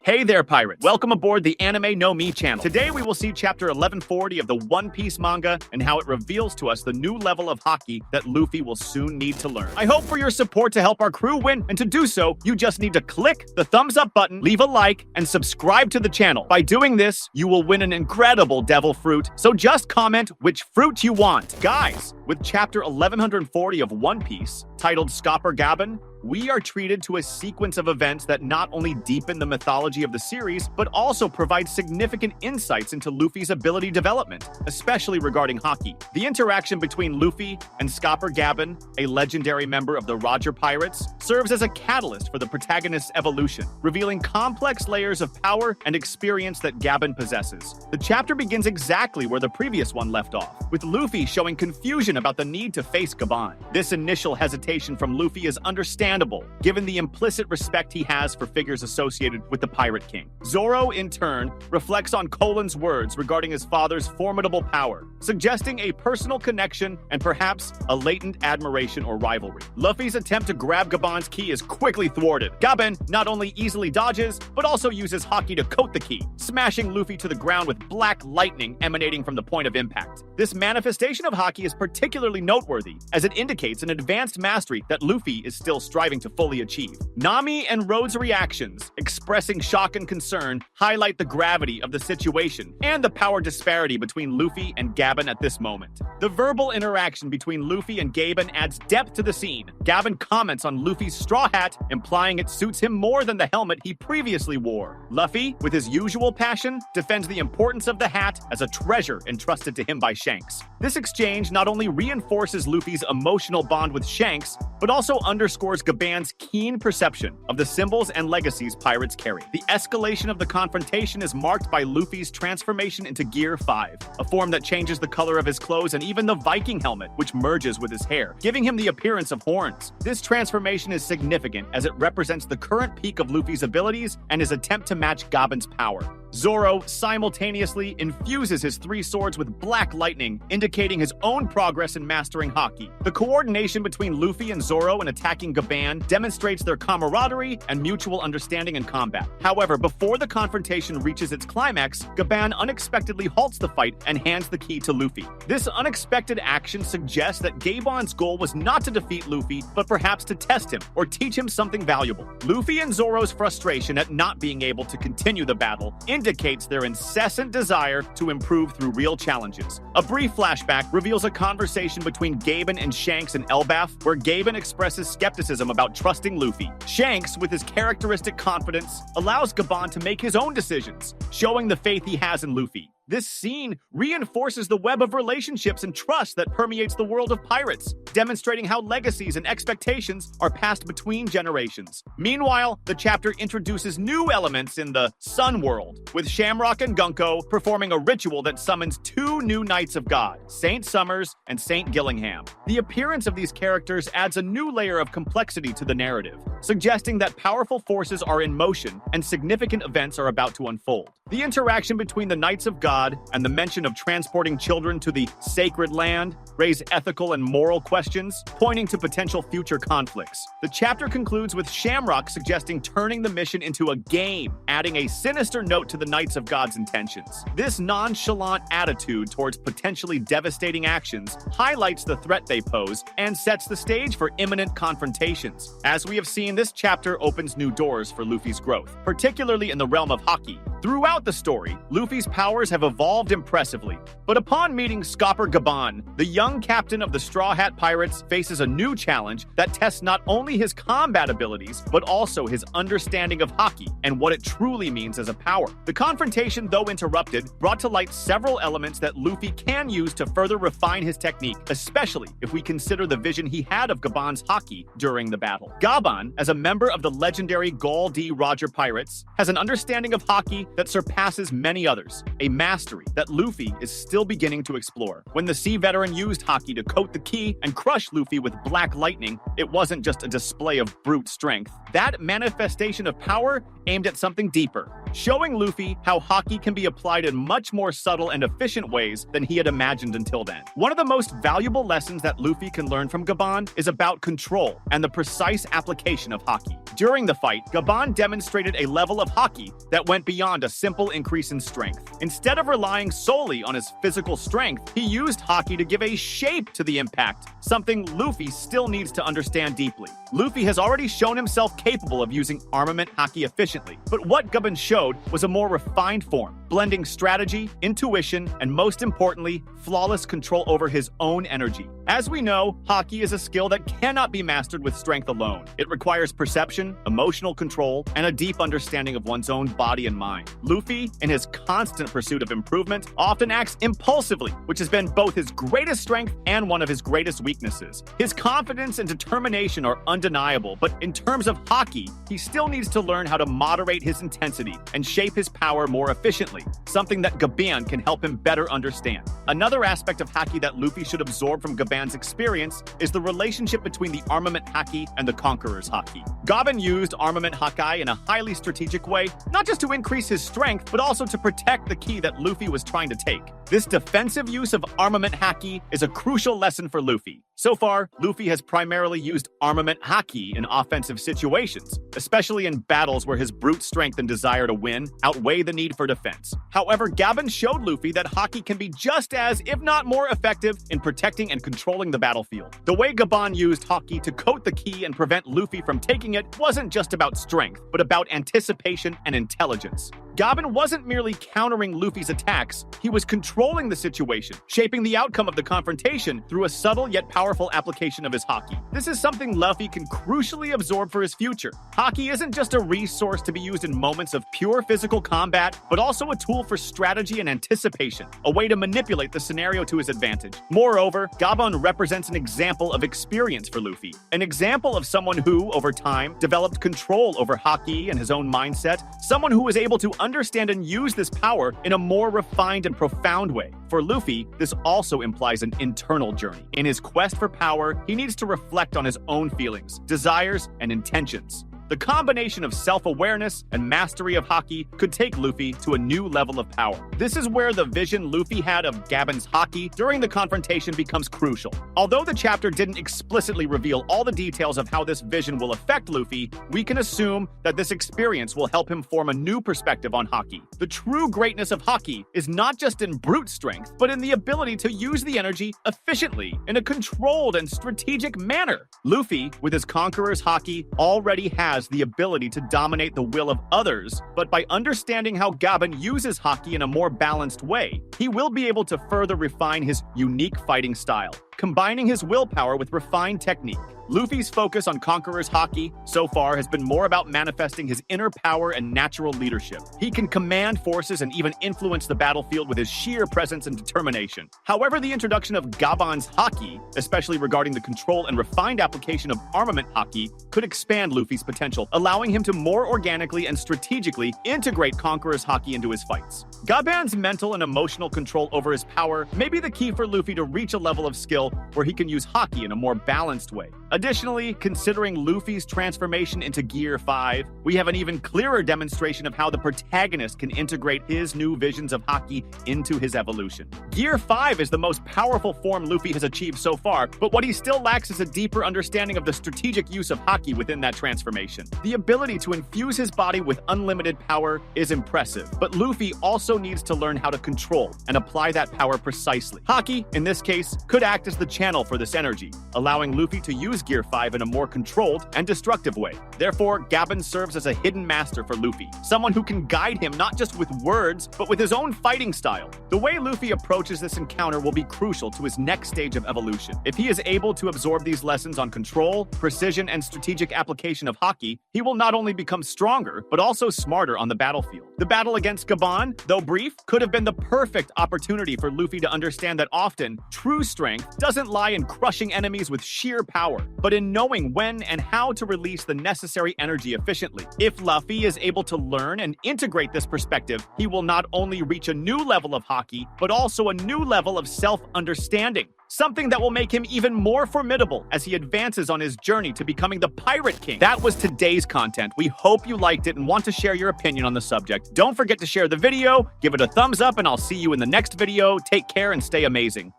Hey there, pirates! Welcome aboard the Anime No Mi channel. Today we will see chapter 1140 of the One Piece manga and how it reveals to us the new level of Haki that Luffy will soon need to learn. I hope for your support to help our crew win, and to do so, you just need to click the thumbs up button, leave a like, and subscribe to the channel. By doing this, you will win an incredible devil fruit, so just comment which fruit you want. Guys, with chapter 1140 of One Piece, titled Scopper Gaban, we are treated to a sequence of events that not only deepen the mythology of the series, but also provide significant insights into Luffy's ability development, especially regarding Haki. The interaction between Luffy and Scopper Gaban, a legendary member of the Roger Pirates, serves as a catalyst for the protagonist's evolution, revealing complex layers of power and experience that Gaban possesses. The chapter begins exactly where the previous one left off, with Luffy showing confusion about the need to face Gaban. This initial hesitation from Luffy is understandable, given the implicit respect he has for figures associated with the Pirate King. Zoro, in turn, reflects on Colin's words regarding his father's formidable power, suggesting a personal connection and perhaps a latent admiration or rivalry. Luffy's attempt to grab Gaban's key is quickly thwarted. Gaban not only easily dodges, but also uses Haki to coat the key, smashing Luffy to the ground with black lightning emanating from the point of impact. This manifestation of Haki is particularly noteworthy, as it indicates an advanced mastery that Luffy is still striving to fully achieve. Nami and Rhodes' reactions, expressing shock and concern, highlight the gravity of the situation and the power disparity between Luffy and Gaban at this moment. The verbal interaction between Luffy and Gaban adds depth to the scene. Gaban comments on Luffy's straw hat, implying it suits him more than the helmet he previously wore. Luffy, with his usual passion, defends the importance of the hat as a treasure entrusted to him by Shanks. This exchange not only reinforces Luffy's emotional bond with Shanks, but also underscores Gaban's keen perception of the symbols and legacies pirates carry. The escalation of the confrontation is marked by Luffy's transformation into Gear 5, a form that changes the color of his clothes and even the Viking helmet, which merges with his hair, giving him the appearance of horns. This transformation is significant as it represents the current peak of Luffy's abilities and his attempt to match Gaban's power. Zoro simultaneously infuses his three swords with black lightning, indicating his own progress in mastering Haki. The coordination between Luffy and Zoro in attacking Gaban demonstrates their camaraderie and mutual understanding in combat. However, before the confrontation reaches its climax, Gaban unexpectedly halts the fight and hands the key to Luffy. This unexpected action suggests that Gaban's goal was not to defeat Luffy, but perhaps to test him or teach him something valuable. Luffy and Zoro's frustration at not being able to continue the battle indicates their incessant desire to improve through real challenges. A brief flashback reveals a conversation between Gaban and Shanks in Elbaf, where Gaban expresses skepticism about trusting Luffy. Shanks, with his characteristic confidence, allows Gaban to make his own decisions, showing the faith he has in Luffy. This scene reinforces the web of relationships and trust that permeates the world of pirates, demonstrating how legacies and expectations are passed between generations. Meanwhile, the chapter introduces new elements in the Sun World, with Shamrock and Gunko performing a ritual that summons two new Knights of God, Saint Summers and Saint Gillingham. The appearance of these characters adds a new layer of complexity to the narrative, suggesting that powerful forces are in motion and significant events are about to unfold. The interaction between the Knights of God and the mention of transporting children to the sacred land raise ethical and moral questions, pointing to potential future conflicts. The chapter concludes with Shamrock suggesting turning the mission into a game, adding a sinister note to the Knights of God's intentions. This nonchalant attitude towards potentially devastating actions highlights the threat they pose and sets the stage for imminent confrontations. As we have seen, this chapter opens new doors for Luffy's growth, particularly in the realm of Haki. Throughout the story, Luffy's powers have evolved impressively, but upon meeting Scopper Gaban, the young captain of the Straw Hat Pirates faces a new challenge that tests not only his combat abilities, but also his understanding of Haki and what it truly means as a power. The confrontation, though interrupted, brought to light several elements that Luffy can use to further refine his technique, especially if we consider the vision he had of Gaban's Haki during the battle. Gaban, as a member of the legendary Gall D. Roger Pirates, has an understanding of Haki that surpasses many others, a mastery that Luffy is still beginning to explore. When the sea veteran used Haki to coat the key and crush Luffy with black lightning, it wasn't just a display of brute strength. That manifestation of power aimed at something deeper, showing Luffy how Haki can be applied in much more subtle and efficient ways than he had imagined until then. One of the most valuable lessons that Luffy can learn from Gaban is about control and the precise application of Haki. During the fight, Gaban demonstrated a level of Haki that went beyond a simple increase in strength. Instead of relying solely on his physical strength, he used Haki to give a shape to the impact, something Luffy still needs to understand deeply. Luffy has already shown himself capable of using armament Haki efficiently, but what Gaban showed was a more refined form, blending strategy, intuition, and most importantly, flawless control over his own energy. As we know, Haki is a skill that cannot be mastered with strength alone. It requires perception, emotional control, and a deep understanding of one's own body and mind. Luffy, in his constant pursuit of improvement, often acts impulsively, which has been both his greatest strength and one of his greatest weaknesses. His confidence and determination are undeniable, but in terms of Haki, he still needs to learn how to moderate his intensity and shape his power more efficiently, something that Gaban can help him better understand. Another aspect of Haki that Luffy should absorb from Gaban's experience is the relationship between the armament Haki and the Conqueror's Haki. Gaban used armament Haki in a highly strategic way, not just to increase his strength, but also to protect the key that Luffy was trying to take. This defensive use of armament Haki is a crucial lesson for Luffy. So far, Luffy has primarily used armament Haki in offensive situations, especially in battles where his brute strength and desire to win outweigh the need for defense. However, Gaban showed Luffy that Haki can be just as, if not more effective, in protecting and controlling the battlefield. The way Gaban used Haki to coat the key and prevent Luffy from taking it wasn't just about strength, but about anticipation and intelligence. Gaban wasn't merely countering Luffy's attacks, he was controlling the situation, shaping the outcome of the confrontation through a subtle yet powerful application of his Haki. This is something Luffy can crucially absorb for his future. Haki isn't just a resource to be used in moments of pure physical combat, but also a tool for strategy and anticipation, a way to manipulate the scenario to his advantage. Moreover, Gaban represents an example of experience for Luffy, an example of someone who, over time, developed control over Haki and his own mindset, someone who was able to understand and use this power in a more refined and profound way. For Luffy, this also implies an internal journey. In his quest for power, he needs to reflect on his own feelings, desires, and intentions. The combination of self-awareness and mastery of Haki could take Luffy to a new level of power. This is where the vision Luffy had of Gaban's Haki during the confrontation becomes crucial. Although the chapter didn't explicitly reveal all the details of how this vision will affect Luffy, we can assume that this experience will help him form a new perspective on Haki. The true greatness of Haki is not just in brute strength, but in the ability to use the energy efficiently, in a controlled and strategic manner. Luffy, with his Conqueror's Haki, already has the ability to dominate the will of others, but by understanding how Gaban uses Haki in a more balanced way, he will be able to further refine his unique fighting style, combining his willpower with refined technique. Luffy's focus on Conqueror's Haki so far has been more about manifesting his inner power and natural leadership. He can command forces and even influence the battlefield with his sheer presence and determination. However, the introduction of Gaban's Haki, especially regarding the control and refined application of armament Haki, could expand Luffy's potential, allowing him to more organically and strategically integrate Conqueror's Haki into his fights. Gaban's mental and emotional control over his power may be the key for Luffy to reach a level of skill where he can use Haki in a more balanced way. Additionally, considering Luffy's transformation into Gear 5, we have an even clearer demonstration of how the protagonist can integrate his new visions of Haki into his evolution. Gear 5 is the most powerful form Luffy has achieved so far, but what he still lacks is a deeper understanding of the strategic use of Haki within that transformation. The ability to infuse his body with unlimited power is impressive, but Luffy also needs to learn how to control and apply that power precisely. Haki, in this case, could act as the channel for this energy, allowing Luffy to use Gear 5 in a more controlled and destructive way. Therefore, Gaban serves as a hidden master for Luffy, someone who can guide him not just with words, but with his own fighting style. The way Luffy approaches this encounter will be crucial to his next stage of evolution. If he is able to absorb these lessons on control, precision, and strategic application of Haki, he will not only become stronger, but also smarter on the battlefield. The battle against Gaban, though brief, could have been the perfect opportunity for Luffy to understand that often, true strength doesn't lie in crushing enemies with sheer power, but in knowing when and how to release the necessary energy efficiently. If Luffy is able to learn and integrate this perspective, he will not only reach a new level of Haki, but also a new level of self-understanding. Something that will make him even more formidable as he advances on his journey to becoming the Pirate King. That was today's content. We hope you liked it and want to share your opinion on the subject. Don't forget to share the video, give it a thumbs up, and I'll see you in the next video. Take care and stay amazing.